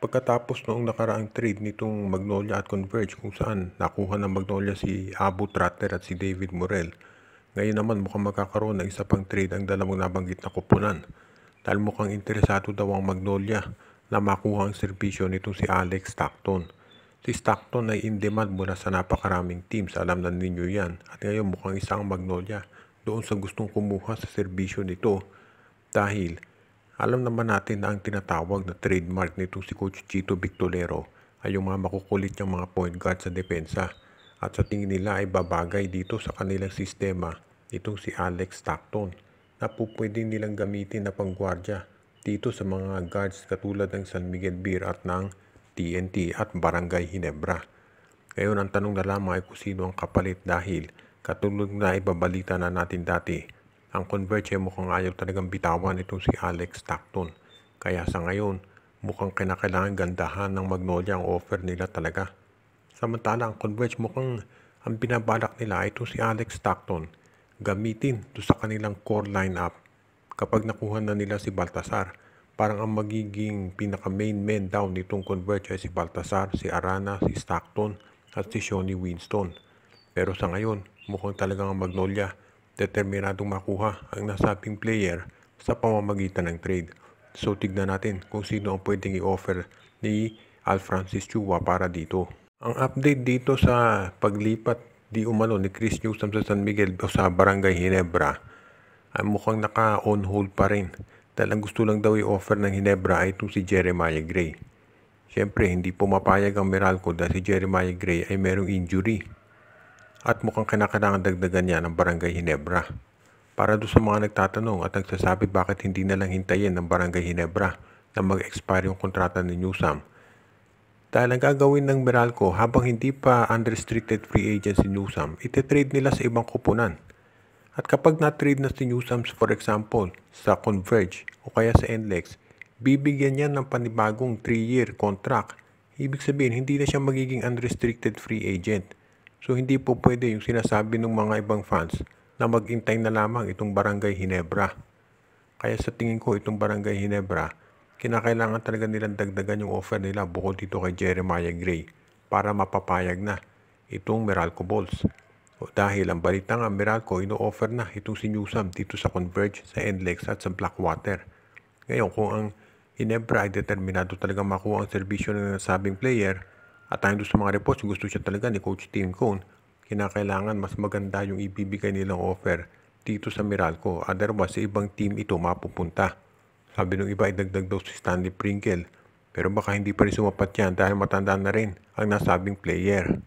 Pagkatapos noong nakaraang trade nitong Magnolia at Converge kung saan nakuha ng Magnolia si Abu Tratter at si David Morel, ngayon naman mukhang magkakaroon ng isa pang trade ang dalawang nabanggit na kupunan dahil mukhang interesado daw ang Magnolia na makuha ang serbisyo nitong si Alex Stockton. Si Stockton ay in demand mula sa napakaraming teams, alam na ninyo yan, at ngayon mukhang isang Magnolia doon sa gustong kumuha sa serbisyo nito dahil alam naman natin na ang tinatawag na trademark nitong si Coach Chito Victorero ay yung mga makukulit niyang mga point guard sa depensa at sa tingin nila ay babagay dito sa kanilang sistema itong si Alex Stockton na po pwede nilang gamitin na panggwardya dito sa mga guards katulad ng San Miguel Beer at ng TNT at Barangay Ginebra. Ngayon ang tanong na lamang ay kung sino ang kapalit dahil katulad na ibabalita na natin dati, ang Converge ay mukhang ayaw talagang bitawan itong si Alex Stockton. Kaya sa ngayon, mukhang kinakailangan gandahan ng Magnolia ang offer nila talaga. Samantala ang Converge mukhang ang binabalak nila ay itong si Alex Stockton gamitin to sa kanilang core lineup kapag nakuha na nila si Baltasar. Parang ang magiging pinaka main man down nitong Converge ay si Baltasar, si Arana, si Stockton at si Shawnee Winston. Pero sa ngayon, mukhang talagang ang Magnolia determinadong makuha ang nasabing player sa pamamagitan ng trade. So tignan natin kung sino ang pwedeng i-offer ni Al Francis Chua para dito. Ang update dito sa paglipat di umano ni Chris Newsome sa San Miguel o sa Barangay Ginebra ay mukhang naka-on hold pa rin dahil ang gusto lang daw i-offer ng Ginebra ay itong si Jeremiah Gray. Siyempre, hindi pumapayag ang Meralco dahil si Jeremiah Gray ay merong injury at mukhang kinakailangan dagdagan niya ng Barangay Ginebra. Para doon sa mga nagtatanong at nagsasabi bakit hindi na lang hintayin ng Barangay Ginebra na mag-expire yung kontrata ni Newsome. Dahil ang gagawin ng Meralco habang hindi pa unrestricted free agent si Newsome, ititrade nila sa ibang kupunan. At kapag na-trade na si Newsome for example sa Converge o kaya sa NLEX, bibigyan niya ng panibagong 3-year contract. Ibig sabihin, hindi na siya magiging unrestricted free agent. So hindi po pwede yung sinasabi ng mga ibang fans na mag-intay na lamang itong Barangay Ginebra. Kaya sa tingin ko itong Barangay Ginebra, kinakailangan talaga nilang dagdagan yung offer nila bukod dito kay Jeremiah Gray para mapapayag na itong Meralco Bulls. Dahil ang balita nga Meralco ino-offer na itong si Newsome dito sa Converge, sa NLEX at sa Blackwater. Ngayon kung ang Ginebra ay determinado talaga makuha ang serbisyo ng nasabing player, at ayon sa mga reports, gusto siya talaga ni Coach Tim Cone, kinakailangan mas maganda yung ibibigay nilang offer dito sa Meralco. Otherwise, sa ibang team ito mapupunta. Sabi ng iba, idagdag daw si Stanley Pringle. Pero baka hindi pa rin sumapat yan dahil matanda na rin ang nasabing player.